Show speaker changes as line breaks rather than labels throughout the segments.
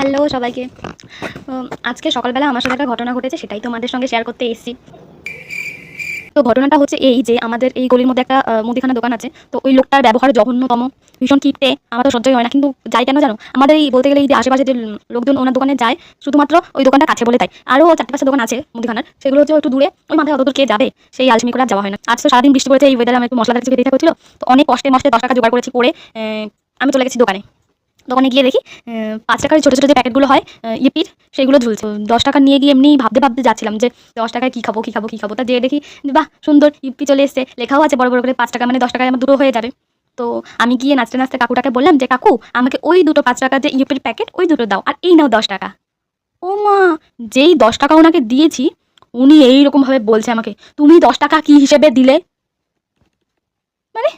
Hello সবাইকে। আজকে সকালবেলা আমার সাথে একটা ঘটনা ঘটেছে, সেটাই তোমাদের সঙ্গে শেয়ার করতে এসেছি। তো ঘটনাটা হচ্ছে এই যে আমাদের এই গলির মধ্যে একটা মুদিখানা দোকান আছে। তো ওই লোকটার ব্যবহার জঘন্যতম, ভীষণ কিপটে, আমার তো সহ্যই হয় না। কিন্তু যাই কেন জানো, আমাদের এই বলতে গেলে এই যে আশেপাশে যে লোকজন ওনার দোকানে যায়, শুধুমাত্র ওই দোকানটা কাছে বলে তাই। আরও 4-5টা দোকান আছে মুদিখানার, সেগুলো হচ্ছে একটু দূরে, ওই মাথায় অতদূর কে যাবে, সেই আলসেমি করে আর যাওয়া হয় না। আজ তো সারাদিন বৃষ্টি পড়েছে, এই ওয়েদারে আমার একটু মশলাদার কিছু খেতে ইচ্ছা করছিল। তো অনেক কষ্টে মষ্টে 10 টাকা জোগাড় করেছি করে আমি চলে গেছি দোকানে। দোকানে গিয়ে দেখি 5 টাকার ছোটো ছোটো যে প্যাকেটগুলো হয় ইপির, সেগুলো ঝুলছে। 10 টাকা নিয়ে গিয়ে এমনি ভাবতে ভাবতে যাচ্ছিলাম যে 10 টাকায় কী খাবো কী খাবো কী খাবো। তা যেয়ে দেখি বাহ সুন্দর ইপি চলে এসছে, লেখাও আছে বড় বড় করে 5 টাকা, মানে 10 টাকায় আমার দুটো হয়ে যাবে। তো আমি গিয়ে নাচতে নাচতে কাকুটাকে বললাম যে কাকু, আমাকে ওই দুটো 5 টাকার যে ইপির প্যাকেট ওই দুটো দাও, আর এই নাও 10 টাকা। ও মা, যেই 10 টাকা ওনাকে দিয়েছি, উনি এইরকমভাবে বলছে আমাকে, তুমি 10 টাকা কী হিসেবে দিলে? মানে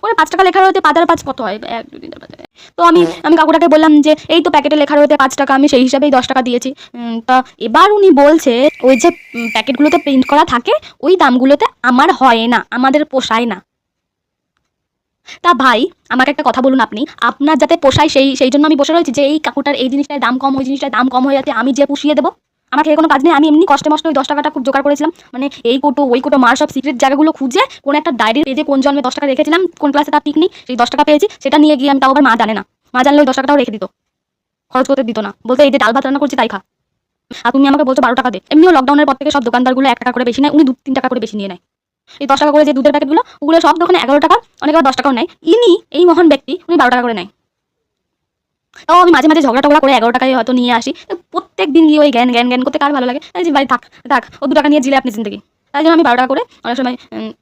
ওরা 5 টাকা লেখা রয়েছে, 5 আর 5 কত হয়? 1 2 3 4 5। তো আমি কাকুটাকে বললাম যে এই তো প্যাকেটে লেখা রয়েছে 5 টাকা, আমি সেই হিসাবেই 10 টাকা দিয়েছি। তা এবার উনি বলছে ওই যে প্যাকেটগুলোতে প্রিন্ট করা থাকে, ওই দামগুলোতে আমার হয় না, আমাদের পোষায় না। তা ভাই, আমাকে একটা কথা বলুন, আপনি আপনার যাতে পোষায় সেই জন্য আমি বসে রয়েছি যে এই কাকুটার এই জিনিসটার দাম কম, ওই জিনিসটার দাম কম হয়ে যাচ্ছে, আমি যে পুষিয়ে দেবো? আমার খেয়ে কোনো কাজ নেই। আমি এমনি কষ্টে মষ্টে ওই 10 টাকাটা খুব জোগাড় করেছিলাম, মানে এই কোটো ওই কোটো মার সব সিক্রেট জায়গাগুলো খুঁজে কোন একটা ডায়েরির পেজে কোন জন্মে 10 টাকা রেখেছিলাম, কোন ক্লাসে তার ঠিক নেই, সেই 10 টাকা পেয়েছি, সেটা নিয়ে গিয়ে আমি, তাও আবার মা জানে না, মা জানলে ওই 10 টাকাটাও রেখে দিত, খরচ করতে দিত না, বলতে এই যে ডাল ভাত রান্না করছি তাই খা। আর তুমি আমাকে বলছো 12 টাকা দে। এমনিও লকডাউনের পর থেকে সব দোকানদারগুলো 1 টাকা করে বেশি নেয়, উনি 2-3 টাকা করে বেশি নিয়ে নেয়। এই 10 টাকা করে যে দুধের প্যাকেটগুলো, ওগুলো সব দোকানে 11 টাকা, অনেকে আবার 10 টাকাও নেয়। ইনি এই মহান ব্যক্তি, উনি 12 টাকা করে নেয়। তাও আমি মাঝে মাঝে ঝগড়া টগড়া করে 11 টাকায় হয়তো নিয়ে আসি। প্রত্যেক দিন গিয়ে ওই জ্ঞান জ্ঞান জ্ঞান করতে কার ভালো লাগে? এই যে ভাই থাক থাক, ও 2 টাকা নিয়ে জিলে আপনি জিন্দগি। তাই জন্য আমি 12 টাকা করে অনেক সময়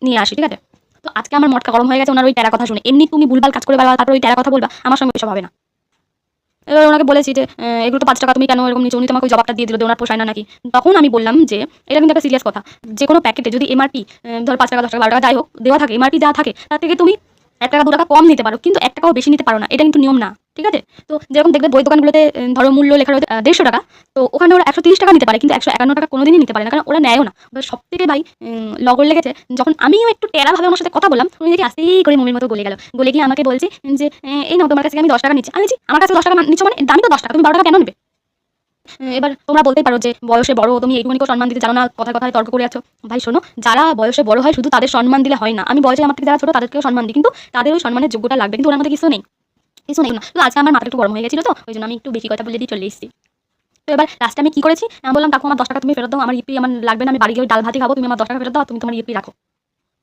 নিয়ে আসি, ঠিক আছে? তো আজকে আমার মটকা গরম হয়ে গেছে ওনার ওই ট্যারা কথা শুনে। এমনি তুমি ভুলভাল কাজ করে তারপর ওই ট্যারা কথা বলবা, আমার সঙ্গে এসব হবে না। এবার ওনাকে বলেছি যে এগুলো তো 5 টাকা, তুমি কেন এরকম নিচ্ছ? উনি তো আমাকে ওই জবাবটা দিয়ে দিল যে ওনার পোষায় না নাকি। তখন আমি বললাম যে এটা কিন্তু একটা সিরিয়াস কথা। যে কোনো প্যাকেটে যদি এমআরপি ধর 5 টাকা 10 টাকা 12 টাকা যাই হোক দেওয়া থাকে, এমআরপি দেওয়া থাকে, তার থেকে তুমি 1 টাকা 2 টাকা কম নিতে পারো, কিন্তু 1 টাকাও বেশি নিতে পারো না। এটা কিন্তু নিয়ম না, ঠিক আছে? তো যেরকম দেখবে বই দোকানগুলোতে ধরো মূল্য লেখা রয়েছে 150 টাকা, তো ওখানে ওরা 130 টাকা নিতে পারে, কিন্তু 151 টাকা কোনোদিনই নিতে পারে না, কারণ ওরা নেয়ও না। সব থেকে ভাই লগর লেগেছে যখন আমিও একটু টেরা ভাবে ওনার সাথে কথা বললাম, উনি দেখি আস্তেই করে মমির মতো গলে গেল, গলে গিয়ে আমাকে বলছে যে এই নাও তোমার কাছে আমি 10 টাকা নিচ্ছি। আমি বলছি আমার কাছে 10 টাকা নিচ্ছ মানে দামই তো 10 টাকা, তুমি 12 টাকা কেন নেবে? এবার তোমরা বলতেই পারো যে বয়সে বড়, তুমি এইটুকুনিকেও সম্মান দিতে জানো না, কথায় কথায় তর্ক করে আছো। ভাই শোনো, যারা বয়সে বড় হয় শুধু তাদের সম্মান দিলে হয় না। আমি বয়সে আমার থেকে যারা ছোট তাদেরকেও সম্মান দিই, কিন্তু তাদের ওই সম্মানের যোগ্যতা লাগবে, কিন্তু ওনার মধ্যে কিছু নেই, কিছু নেই না। তো আজকে আমার মাথা একটু গরম হয়ে গেছিল, তো ওই জন্য আমি একটু বেশি কথা বলে দিয়ে চলে এসেছি। তো এবার লাস্টে আমি কি করেছি, আমি বললাম কাকু আমার 10 টাকা তুমি ফেরত দাও, আমার ইপি আমার লাগবে না, আমি বাড়ি গিয়ে ওই ডাল ভাতই খাবো, তুমি আমার 10 টাকা ফেরত দাও, তুমি তোমার ইপি রাখো।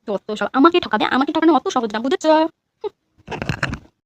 তো অত সব আমাকে ঠকাবে, আমাকে ঠকানো অত সহজ না, বুঝেছো?